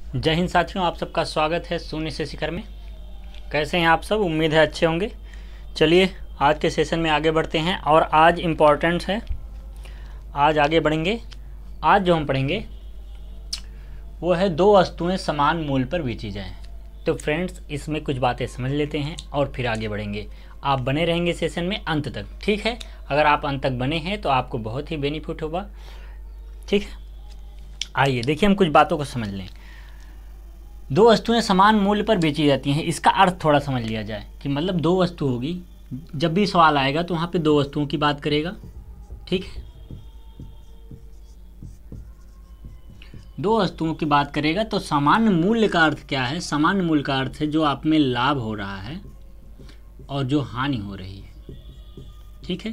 जय हिंद साथियों, आप सबका स्वागत है शून्य से शिखर में। कैसे हैं आप सब? उम्मीद है अच्छे होंगे। चलिए आज के सेशन में आगे बढ़ते हैं और आज इम्पोर्टेंट है, आज आगे बढ़ेंगे। आज जो हम पढ़ेंगे वो है दो वस्तुएं समान मूल्य पर बेची जाएं। तो फ्रेंड्स, इसमें कुछ बातें समझ लेते हैं और फिर आगे बढ़ेंगे। आप बने रहेंगे सेशन में अंत तक, ठीक है? अगर आप अंत तक बने हैं तो आपको बहुत ही बेनिफिट होगा, ठीक है? आइए देखिए, हम कुछ बातों को समझ लें। दो वस्तुएं समान मूल्य पर बेची जाती हैं, इसका अर्थ थोड़ा समझ लिया जाए कि मतलब दो वस्तु होगी। जब भी सवाल आएगा तो वहाँ पे दो वस्तुओं की बात करेगा, ठीक है? दो वस्तुओं की बात करेगा तो सामान्य मूल्य का अर्थ क्या है? सामान्य मूल्य का अर्थ है जो आप में लाभ हो रहा है और जो हानि हो रही है, ठीक है?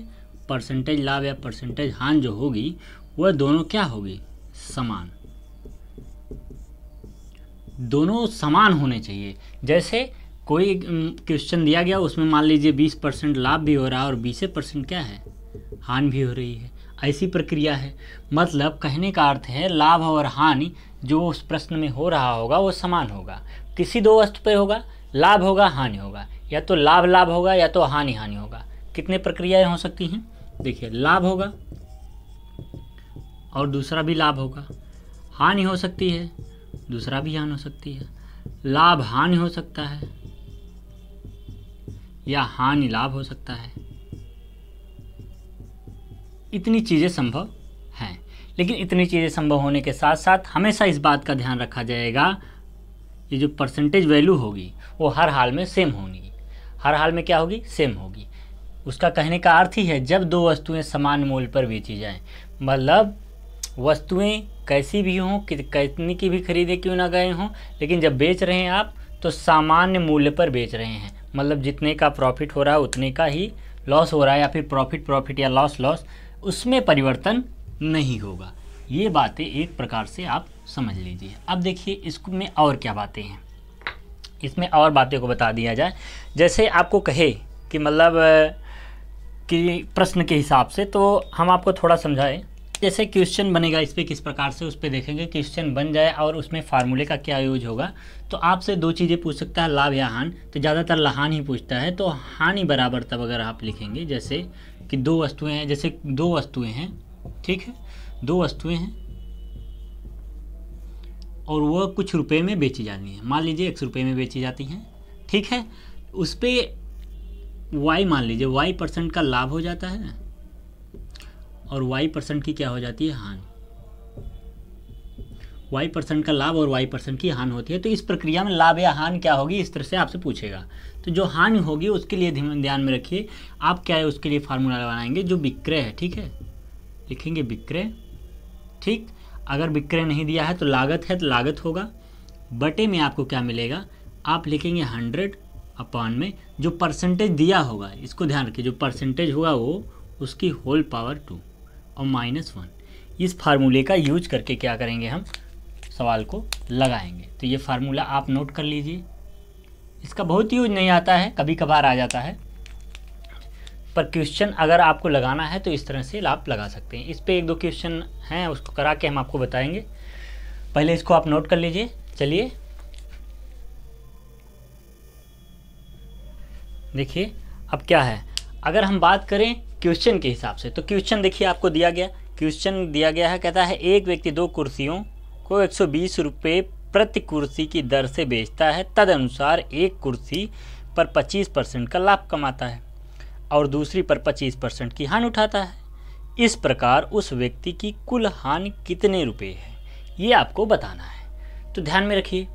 परसेंटेज लाभ या परसेंटेज हानि जो होगी वह दोनों क्या होगी? समान। दोनों समान होने चाहिए। जैसे कोई क्वेश्चन दिया गया, उसमें मान लीजिए 20% लाभ भी हो रहा है और 20% क्या है? हानि भी हो रही है। ऐसी प्रक्रिया है। मतलब कहने का अर्थ है लाभ और हानि जो उस प्रश्न में हो रहा होगा वो समान होगा। किसी दो वस्तु पे होगा, लाभ होगा, हानि होगा, या तो लाभ लाभ होगा या तो हानि हानि होगा। कितने प्रक्रियाएं हो सकती हैं? देखिए, लाभ होगा और दूसरा भी लाभ होगा, हानि हो सकती है, दूसरा भी हानि हो सकती है, लाभ हानि हो सकता है या हानि लाभ हो सकता है। इतनी चीज़ें संभव हैं, लेकिन इतनी चीज़ें संभव होने के साथ साथ हमेशा इस बात का ध्यान रखा जाएगा, ये जो परसेंटेज वैल्यू होगी वो हर हाल में सेम होगी। हर हाल में क्या होगी? सेम होगी। उसका कहने का अर्थ ही है जब दो वस्तुएं समान मूल्य पर बेची जाएं, मतलब वस्तुएं कैसी भी हों, कितनी की भी खरीदे क्यों ना गए हों, लेकिन जब बेच रहे हैं आप तो सामान्य मूल्य पर बेच रहे हैं। मतलब जितने का प्रॉफिट हो रहा है उतने का ही लॉस हो रहा है, या फिर प्रॉफिट या लॉस, उसमें परिवर्तन नहीं होगा। ये बातें एक प्रकार से आप समझ लीजिए। अब देखिए इसमें और क्या बातें हैं, इसमें और बातें को बता दिया जाए। जैसे आपको कहे कि मतलब कि प्रश्न के हिसाब से, तो हम आपको थोड़ा समझाएं। जैसे क्वेश्चन बनेगा, इस पर किस प्रकार से उस पर देखेंगे। क्वेश्चन बन जाए और उसमें फार्मूले का क्या यूज होगा, तो आपसे दो चीज़ें पूछ सकता है, लाभ या हानि। तो ज़्यादातर हानि ही पूछता है, तो हानि बराबर तब अगर आप लिखेंगे जैसे कि दो वस्तुएं हैं, जैसे दो वस्तुएं हैं, ठीक है? दो वस्तुएं हैं और वह कुछ रुपए में बेची जानी है। मान लीजिए 100 रुपये में बेची जाती हैं, ठीक है? उस पर वाई, मान लीजिए y% का लाभ हो जाता है और y% की क्या हो जाती है? हानि। y% का लाभ और y% की हानि होती है। तो इस प्रक्रिया में लाभ या हानि क्या होगी, इस तरह से आपसे पूछेगा। तो जो हानि होगी उसके लिए ध्यान में रखिए आप, क्या है उसके लिए फार्मूला लगाएंगे जो विक्रय है, ठीक है? लिखेंगे विक्रय, ठीक? अगर विक्रय नहीं दिया है तो लागत है, तो लागत होगा। बटे में आपको क्या मिलेगा? आप लिखेंगे 100 में जो परसेंटेज दिया होगा, इसको ध्यान रखिए, जो परसेंटेज होगा वो उसकी होल पावर 2 और -1। इस फार्मूले का यूज करके क्या करेंगे, हम सवाल को लगाएंगे। तो ये फार्मूला आप नोट कर लीजिए। इसका बहुत यूज नहीं आता है, कभी कभार आ जाता है, पर क्वेश्चन अगर आपको लगाना है तो इस तरह से आप लगा सकते हैं। इस पे एक दो क्वेश्चन हैं, उसको करा के हम आपको बताएंगे। पहले इसको आप नोट कर लीजिए। चलिए देखिए अब क्या है, अगर हम बात करें क्वेश्चन के हिसाब से, तो क्वेश्चन देखिए आपको दिया गया, क्वेश्चन दिया गया है, कहता है एक व्यक्ति दो कुर्सियों को 120 रुपये प्रति कुर्सी की दर से बेचता है, तदनुसार एक कुर्सी पर 25% का लाभ कमाता है और दूसरी पर 25% की हानि उठाता है। इस प्रकार उस व्यक्ति की कुल हानि कितने रुपए है, ये आपको बताना है। तो ध्यान में रखिए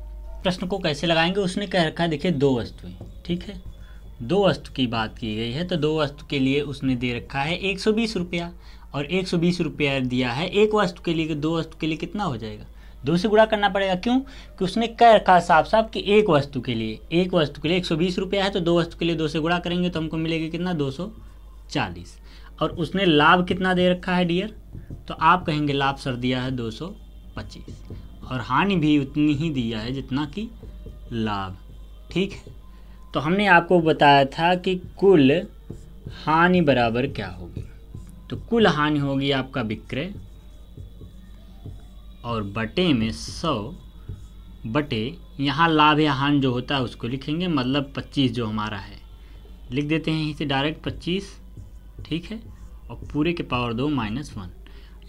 प्रश्न को कैसे लगाएंगे। उसने कह रखा है, देखिए दो वस्तुएं, ठीक है? दो वस्तु की बात की गई है, तो दो वस्तु के लिए उसने दे रखा है 120 रुपया और 120 रुपया दिया है एक वस्तु के लिए। दो वस्तु के लिए कितना हो जाएगा? 2 से गुणा करना पड़ेगा। क्यों? कि उसने कह रखा साफ साफ कि एक वस्तु के लिए 120 रुपया है, तो दो वस्तु के लिए 2 से गुणा करेंगे तो हमको मिलेगा कितना? 240। और उसने लाभ कितना दे रखा है डियर? तो आप कहेंगे लाभ सर दिया है 225 और हानि भी उतनी ही दिया है जितना कि लाभ, ठीक है? तो हमने आपको बताया था कि कुल हानि बराबर क्या होगी। तो कुल हानि होगी आपका विक्रय और बटे में 100 बटे यहाँ लाभ या हानि जो होता है उसको लिखेंगे, मतलब 25 जो हमारा है लिख देते हैं इसे डायरेक्ट 25, ठीक है, और पूरे के पावर 2 -1।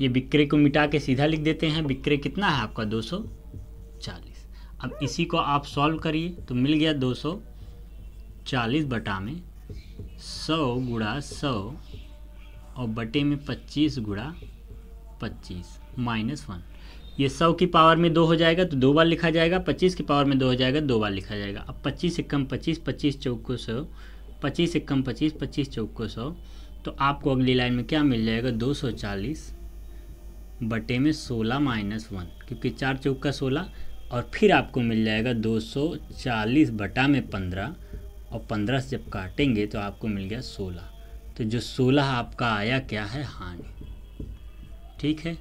ये विक्रय को मिटा के सीधा लिख देते हैं, विक्रय कितना है आपका 240। अब इसी को आप सॉल्व करिए तो मिल गया 240 बटा में 100 गुणा 100 और बटे में 25 गुणा 25 -1। ये 100 की पावर में 2 हो जाएगा तो 2 बार लिखा जाएगा, 25 की पावर में 2 हो जाएगा 2 बार लिखा जाएगा। अब 25 से कम 25, 25 चौको 100, 25 से कम 25, 25 चौको 100, तो आपको अगली लाइन में क्या मिल जाएगा 240 बटे में 16 -1, क्योंकि 4 चौका 16, और फिर आपको मिल जाएगा 240 बटा में 15, और 15 से जब काटेंगे तो आपको मिल गया 16। तो जो 16 आपका आया क्या है हानि, ठीक है,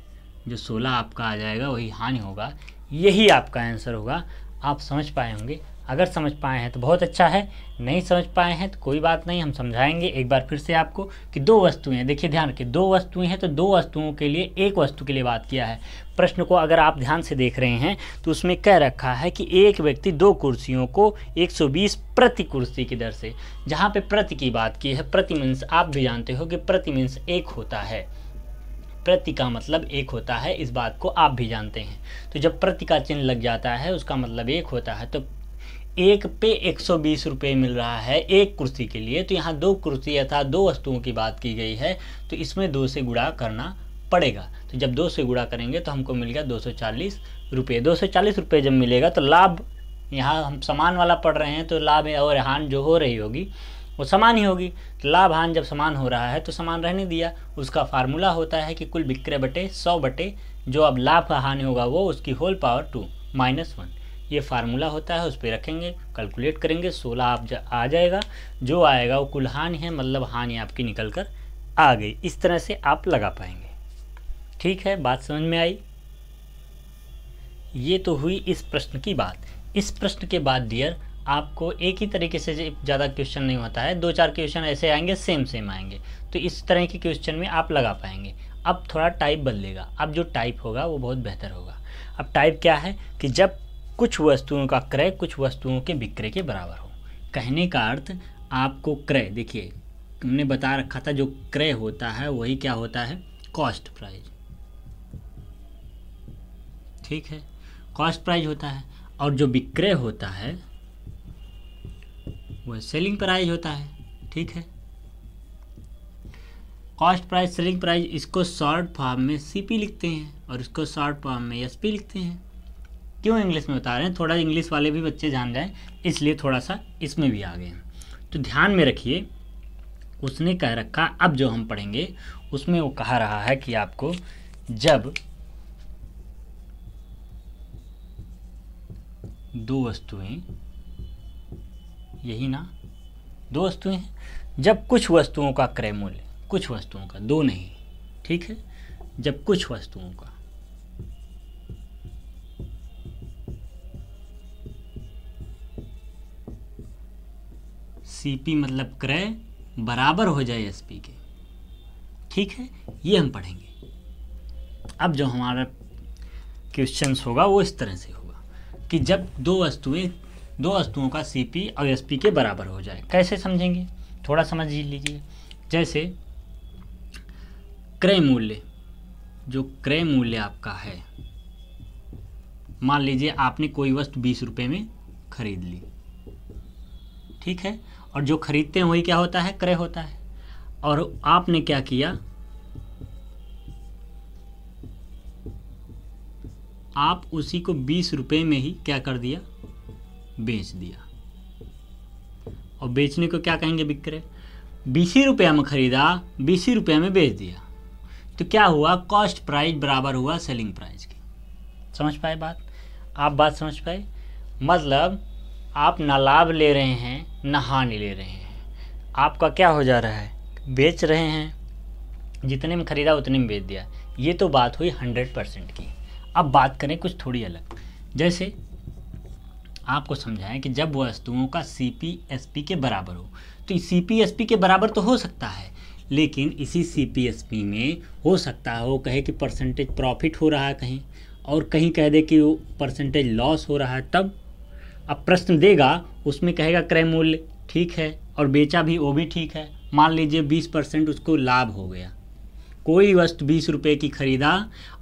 जो 16 आपका आ जाएगा वही हानि होगा। यही आपका आंसर होगा। आप समझ पाए होंगे, अगर समझ पाए हैं तो बहुत अच्छा है, नहीं समझ पाए हैं तो कोई बात नहीं, हम समझाएंगे एक बार फिर से आपको कि 2 वस्तुएं हैं। देखिए ध्यान रखिए, 2 वस्तुएं हैं तो 2 वस्तुओं के लिए एक वस्तु के लिए बात किया है। प्रश्न को अगर आप ध्यान से देख रहे हैं तो उसमें कह रखा है कि एक व्यक्ति 2 कुर्सियों को 120 प्रति कुर्सी की दर से, जहाँ पे प्रति की बात की है, प्रति मीन्स आप भी जानते हो कि प्रति मीन्स 1 होता है, प्रति का मतलब 1 होता है, इस बात को आप भी जानते हैं। तो जब प्रति का चिन्ह लग जाता है उसका मतलब 1 होता है। तो 1 पे 120 रुपये मिल रहा है एक कुर्सी के लिए, तो यहाँ 2 कुर्सी अर्थात 2 वस्तुओं की बात की गई है, तो इसमें 2 से गुणा करना पड़ेगा। तो जब 2 से गुणा करेंगे तो हमको मिल गया 240 रुपये। 240 रुपये जब मिलेगा तो लाभ, यहाँ हम समान वाला पढ़ रहे हैं तो लाभ और हानि जो हो रही होगी वो समान ही होगी। तो लाभ हानि जब समान हो रहा है तो समान रहने दिया। उसका फार्मूला होता है कि कुल विक्रय बटे 100 बटे जो अब लाभ का हानि होगा वो उसकी होल पावर 2 -1, ये फार्मूला होता है। उस पर रखेंगे, कैलकुलेट करेंगे, 16 आप आ जाएगा। जो आएगा वो कुल हानि है, मतलब हानि आपकी निकल कर आ गई। इस तरह से आप लगा पाएंगे। ठीक है, बात समझ में आई। ये तो हुई इस प्रश्न की बात। इस प्रश्न के बाद डियर आपको एक ही तरीके से ज़्यादा क्वेश्चन नहीं होता है, 2-4 क्वेश्चन ऐसे आएंगे, सेम आएंगे, तो इस तरह के क्वेश्चन में आप लगा पाएंगे। अब थोड़ा टाइप बदलेगा, अब जो टाइप होगा वो बहुत बेहतर होगा। अब टाइप क्या है कि जब कुछ वस्तुओं का क्रय कुछ वस्तुओं के विक्रय के बराबर हो। कहने का अर्थ आपको क्रय, देखिए हमने बता रखा था जो क्रय होता है वही क्या होता है, कॉस्ट प्राइस, ठीक है, कॉस्ट प्राइस होता है। और जो विक्रय होता है वह सेलिंग प्राइस होता है, ठीक है। कॉस्ट प्राइस, सेलिंग प्राइस, इसको शॉर्ट फॉर्म में सीपी लिखते हैं और इसको शॉर्ट फॉर्म में एसपी लिखते हैं। क्यों इंग्लिश में बता रहे हैं, थोड़ा इंग्लिश वाले भी बच्चे जान जाएं, इसलिए थोड़ा सा इसमें भी आ गए हैं। तो ध्यान में रखिए, उसने कह रखा, अब जो हम पढ़ेंगे उसमें वो कहा रहा है कि आपको जब 2 वस्तुएं, यही ना, 2 वस्तुएं हैं, जब कुछ वस्तुओं का क्रय मूल्य, कुछ वस्तुओं का, 2 नहीं, ठीक है, जब कुछ वस्तुओं का सीपी मतलब क्रय बराबर हो जाए एसपी के, ठीक है, ये हम पढ़ेंगे। अब जो हमारा क्वेश्चंस होगा वो इस तरह से होगा कि जब 2 वस्तुओं का सीपी और एसपी के बराबर हो जाए। कैसे समझेंगे, थोड़ा समझ लीजिए। जैसे क्रय मूल्य, जो क्रय मूल्य आपका है, मान लीजिए आपने कोई वस्तु 20 रुपये में खरीद ली, ठीक है, और जो खरीदते हैं वही क्या होता है, क्रय होता है। और आपने क्या किया, आप उसी को 20 रुपये में ही क्या कर दिया, बेच दिया। और बेचने को क्या कहेंगे, विक्रय। 20 रुपये में खरीदा, 20 रुपये में बेच दिया, तो क्या हुआ, कॉस्ट प्राइस बराबर हुआ सेलिंग प्राइस की। समझ पाए बात, आप बात समझ पाए। मतलब आप ना लाभ ले रहे हैं ना हानि ले रहे हैं, आपका क्या हो जा रहा है, बेच रहे हैं, जितने में खरीदा उतने में बेच दिया। ये तो बात हुई 100% की। अब बात करें कुछ थोड़ी अलग। जैसे आपको समझाएं कि जब वस्तुओं का सीपी एसपी के बराबर हो, तो सीपी एसपी के बराबर तो हो सकता है, लेकिन इसी सीपी एसपी में हो सकता है वो कहे कि परसेंटेज प्रॉफिट हो रहा है कहीं, और कहीं कह दे कि वो परसेंटेज लॉस हो रहा है, तब अब प्रश्न देगा उसमें कहेगा क्रय मूल्य ठीक है और बेचा भी, वो भी ठीक है। मान लीजिए 20% उसको लाभ हो गया, कोई वस्तु 20 रुपये की खरीदा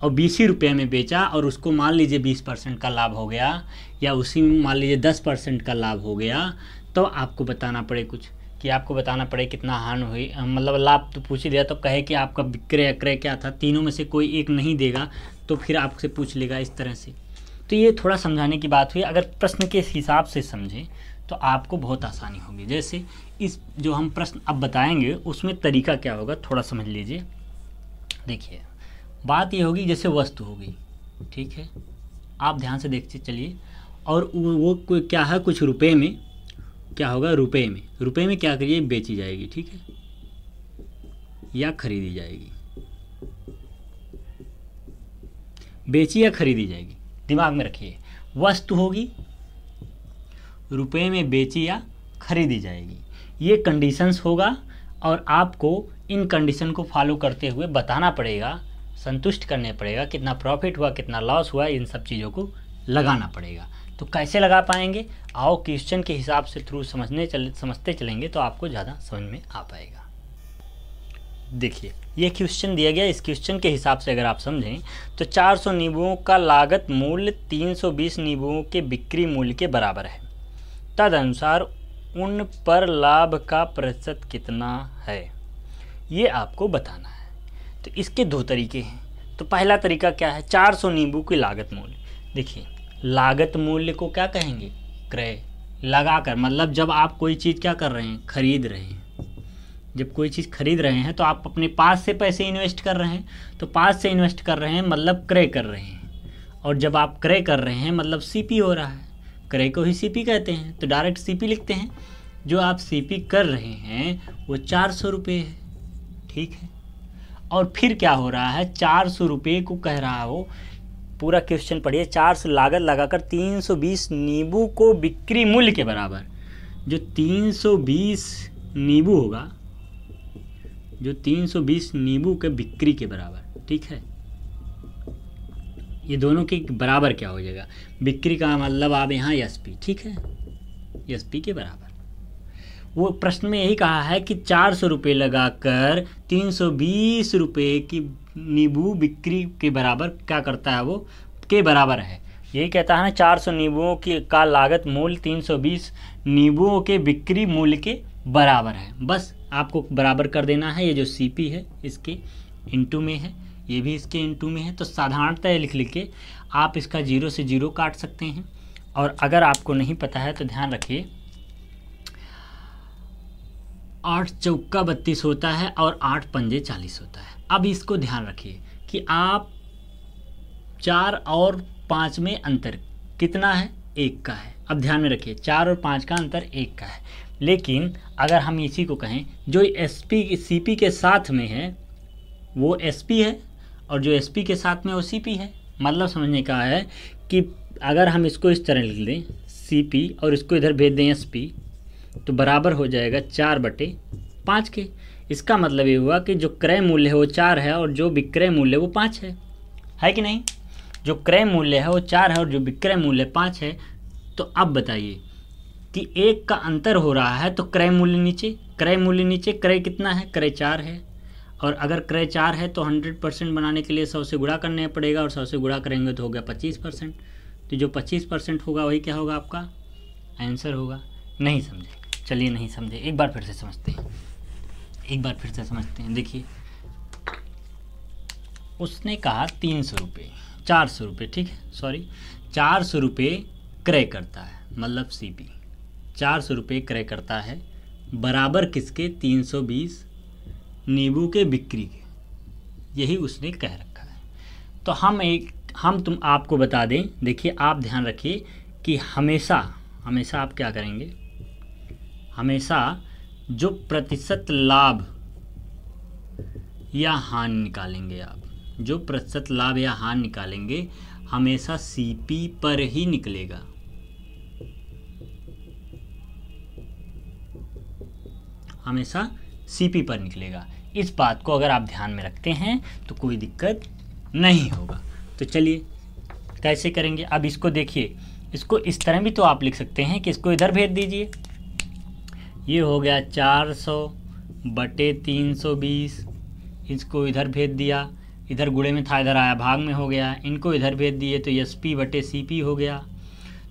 और 20 ही रुपये में बेचा और उसको मान लीजिए 20% का लाभ हो गया, या उसी में मान लीजिए 10% का लाभ हो गया, तो आपको बताना पड़े कुछ, कि आपको बताना पड़े कितना हानि हुई, मतलब लाभ तो पूछ ही दिया, तो कहे कि आपका विक्रय क्रय क्या था, तीनों में से कोई एक नहीं देगा तो फिर आपसे पूछ लेगा इस तरह से। तो ये थोड़ा समझाने की बात हुई। अगर प्रश्न के हिसाब से समझें तो आपको बहुत आसानी होगी। जैसे इस जो हम प्रश्न अब बताएंगे उसमें तरीका क्या होगा थोड़ा समझ लीजिए। देखिए बात ये होगी जैसे वस्तु होगी, ठीक है, आप ध्यान से देखते चलिए, और वो कोई क्या है, कुछ रुपए में क्या होगा, रुपए में क्या करिए, बेची जाएगी, ठीक है, या खरीदी जाएगी, बेची या खरीदी जाएगी, दिमाग में रखिए। वस्तु होगी, रुपए में बेची या खरीदी जाएगी, ये कंडीशंस होगा और आपको इन कंडीशन को फॉलो करते हुए बताना पड़ेगा, संतुष्ट करने पड़ेगा, कितना प्रॉफिट हुआ कितना लॉस हुआ, इन सब चीज़ों को लगाना पड़ेगा। तो कैसे लगा पाएंगे, आओ क्वेश्चन के हिसाब से थ्रू समझते चलेंगे तो आपको ज़्यादा समझ में आ पाएगा। देखिए ये क्वेश्चन दिया गया, इस क्वेश्चन के हिसाब से अगर आप समझें तो 400 नींबुओं का लागत मूल्य 320 नींबुओं के बिक्री मूल्य के बराबर है, तदनुसार उन पर लाभ का प्रतिशत कितना है, ये आपको बताना है। तो इसके दो तरीके हैं। तो पहला तरीका क्या है, 400 नींबू की लागत मूल्य। देखिए लागत मूल्य को क्या कहेंगे, क्रय लगाकर, मतलब जब आप कोई चीज़ क्या कर रहे हैं, खरीद रहे हैं, जब कोई चीज़ खरीद रहे हैं तो आप अपने पास से पैसे इन्वेस्ट कर रहे हैं, तो पास से इन्वेस्ट कर रहे हैं मतलब क्रय कर रहे हैं, और जब आप क्रय कर रहे हैं मतलब सीपी हो रहा है, क्रय को ही सीपी कहते हैं, तो डायरेक्ट सीपी लिखते हैं। जो आप सीपी कर रहे हैं वो 400 रुपये है, ठीक है। और फिर क्या हो रहा है, 400 रुपये को कह रहा हो, पूरा क्वेश्चन पढ़िए, 400 लागत लगाकर 320 नींबू को बिक्री मूल्य के बराबर, जो 320 नींबू होगा, जो 320 नींबू के बिक्री के बराबर, ठीक है, ये दोनों के बराबर क्या हो जाएगा, बिक्री का मतलब आप यहाँ एसपी, ठीक है, एसपी के बराबर। वो प्रश्न में यही कहा है कि 400 रुपये लगाकर 320 रुपये की नींबू बिक्री के बराबर क्या करता है, वो के बराबर है। यही कहता है ना, 400 नींबुओं की का लागत मूल्य 320 नींबुओं के बिक्री मूल्य के बराबर है। बस आपको बराबर कर देना है, ये जो सीपी है इसके इंटू में है, ये भी इसके इंटू में है, तो साधारणतः लिख के आप इसका 0 से 0 काट सकते हैं। और अगर आपको नहीं पता है तो ध्यान रखिए, 8 चौका 32 होता है और 8 पंजे 40 होता है। अब इसको ध्यान रखिए कि आप 4 और 5 में अंतर कितना है, 1 का है। अब ध्यान में रखिए 4 और 5 का अंतर 1 का है, लेकिन अगर हम इसी को कहें जो एसपी सीपी के साथ में है वो एसपी है और जो एसपी के साथ में वो सीपी है। मतलब समझने का है कि अगर हम इसको इस तरह लिख दें सीपी और इसको इधर भेज दें एसपी, तो बराबर हो जाएगा 4/5 के। इसका मतलब ये हुआ कि जो क्रय मूल्य है वो 4 है और जो विक्रय मूल्य है वो 5 है कि नहीं। जो क्रय मूल्य है वो 4 है और जो विक्रय मूल्य 5 है। तो अब बताइए कि 1 का अंतर हो रहा है तो क्रय मूल्य नीचे, क्रय कितना है, क्रय 4 है। और अगर क्रय 4 है तो 100% बनाने के लिए 100 से गुणा करने पड़ेगा और 100 से गुणा करेंगे तो हो गया 25%। तो जो 25% होगा वही क्या होगा, आपका आंसर होगा। नहीं समझे, चलिए नहीं समझे, एक बार फिर से समझते हैं, देखिए उसने कहा 300 रुपये, 400 रुपये, ठीक है, सॉरी 400 रुपये क्रय करता है, मतलब सीपी 400 रुपये क्रय करता है, बराबर किसके, 320 नींबू के बिक्री के, यही उसने कह रखा है। तो हम आपको बता दें, देखिए आप ध्यान रखिए कि हमेशा आप क्या करेंगे, हमेशा जो प्रतिशत लाभ या हानि निकालेंगे, आप जो प्रतिशत लाभ या हानि निकालेंगे हमेशा सीपी पर ही निकलेगा। हमेशा सीपी पर निकलेगा। इस बात को अगर आप ध्यान में रखते हैं तो कोई दिक्कत नहीं होगा। तो चलिए कैसे करेंगे, अब इसको देखिए, इसको इस तरह भी तो आप लिख सकते हैं कि इसको इधर भेज दीजिए। ये हो गया 400/320, इसको इधर भेज दिया, इधर गुणे में था इधर आया भाग में हो गया, इनको इधर भेज दिए तो SP/CP हो गया।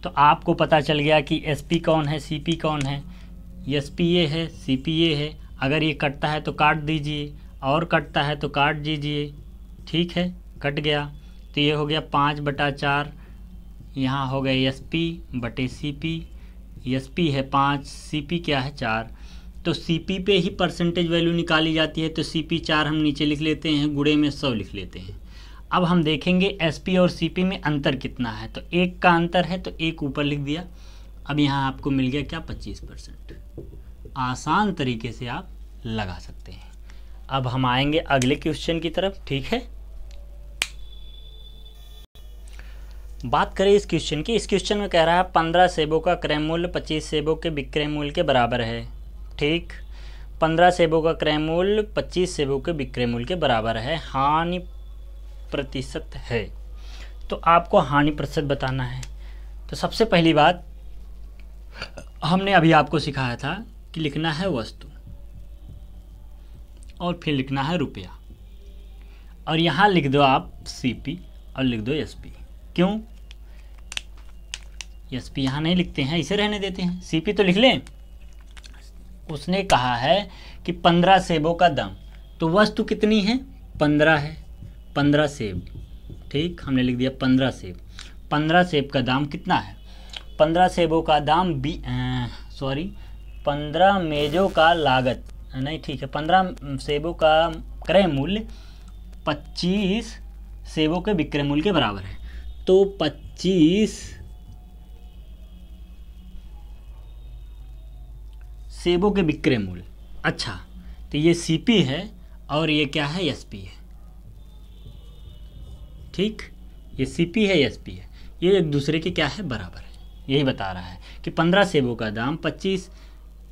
तो आपको पता चल गया कि SP कौन है, CP कौन है। SP ये है, CP ये है। अगर ये कटता है तो काट दीजिए, और कटता है तो काट दीजिए, ठीक है, कट गया। तो ये हो गया 5/4, यहाँ हो गया SP/CP, SP है 5, CP क्या है 4। तो CP पे ही परसेंटेज वैल्यू निकाली जाती है, तो CP 4 हम नीचे लिख लेते हैं, गुणे में 100 लिख लेते हैं। अब हम देखेंगे SP और CP में अंतर कितना है, तो 1 का अंतर है तो 1 ऊपर लिख दिया। अब यहाँ आपको मिल गया क्या, 25%। आसान तरीके से आप लगा सकते हैं। अब हम आएंगे अगले क्वेश्चन की तरफ, ठीक है। बात करें इस क्वेश्चन की, इस क्वेश्चन में कह रहा है 15 सेबों का क्रय मूल्य 25 सेबों के विक्रय मूल्य के बराबर है, ठीक। 15 सेबों का क्रय मूल्य 25 सेबों के विक्रय मूल्य के बराबर है, हानि प्रतिशत है। तो आपको हानि प्रतिशत बताना है। तो सबसे पहली बात हमने अभी आपको सिखाया था कि लिखना है वस्तु और फिर लिखना है रुपया, और यहाँ लिख दो आप CP और लिख दो SP। क्यों SP यहाँ नहीं लिखते हैं, इसे रहने देते हैं, CP तो लिख लें। उसने कहा है कि 15 सेबों का दाम, तो वस्तु कितनी है, 15 है, 15 सेब, ठीक, हमने लिख दिया 15 सेब। 15 सेब का दाम कितना है, 15 सेबों का दाम 15 मेजों का लागत नहीं, ठीक है, 15 सेबों का क्रय मूल्य 25 सेबों के विक्रय मूल्य के बराबर है। तो 25 सेबों के विक्रय मूल्य, अच्छा, तो ये CP है और ये क्या है, SP है, ठीक, ये CP है, SP है, ये एक दूसरे के क्या है, बराबर है। यही बता रहा है कि 15 सेबों का दाम 25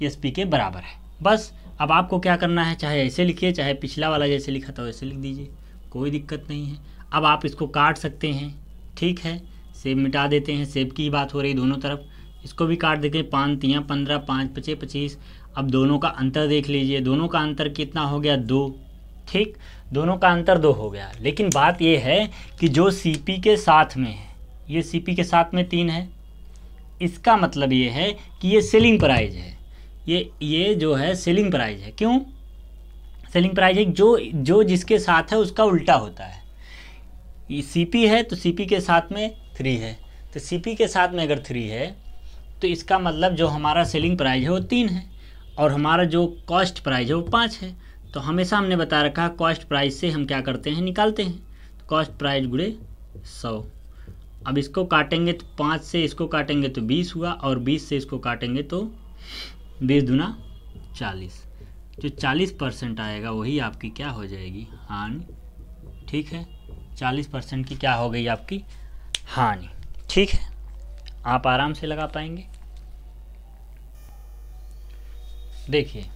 SP के बराबर है। बस अब आपको क्या करना है, चाहे ऐसे लिखिए, चाहे पिछला वाला जैसे लिखा था वैसे लिख दीजिए, कोई दिक्कत नहीं है। अब आप इसको काट सकते हैं, ठीक है, सेब मिटा देते हैं, सेब की बात हो रही दोनों तरफ, इसको भी काट देते हैं, 5 3 15, 5 5 25। अब दोनों का अंतर देख लीजिए, दोनों का अंतर कितना हो गया, 2, ठीक, दोनों का अंतर 2 हो गया। लेकिन बात ये है कि जो CP के साथ में है, ये CP के साथ में 3 है, इसका मतलब ये है कि ये सेलिंग प्राइस है, ये जो है सेलिंग प्राइस है। क्यों सेलिंग प्राइस है, जो जिसके साथ है उसका उल्टा होता है। ये CP है तो CP के साथ में 3 है, तो CP के साथ में अगर 3 है तो इसका मतलब जो हमारा सेलिंग प्राइस है वो 3 है, और हमारा जो कॉस्ट प्राइस है वो 5 है। तो हमेशा हमने बता रखा है कॉस्ट प्राइस से हम क्या करते हैं, निकालते हैं, तो कॉस्ट प्राइस गुणे 100। अब इसको काटेंगे तो 5 से इसको काटेंगे तो 20 हुआ, और 20 से इसको काटेंगे तो 20 दूना 40। जो 40% आएगा वही आपकी क्या हो जाएगी, हानि, ठीक है, 40% की क्या हो गई आपकी, हानि, ठीक है। आप आराम से लगा पाएंगे। देखिए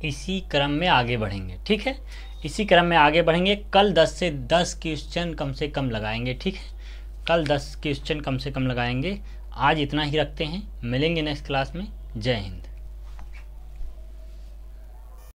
इसी क्रम में आगे बढ़ेंगे, ठीक है, इसी क्रम में आगे बढ़ेंगे। कल 10 से 10 क्वेश्चन कम से कम लगाएंगे, ठीक है, कल 10 क्वेश्चन कम से कम लगाएंगे। आज इतना ही रखते हैं, मिलेंगे नेक्स्ट क्लास में। जय हिंद।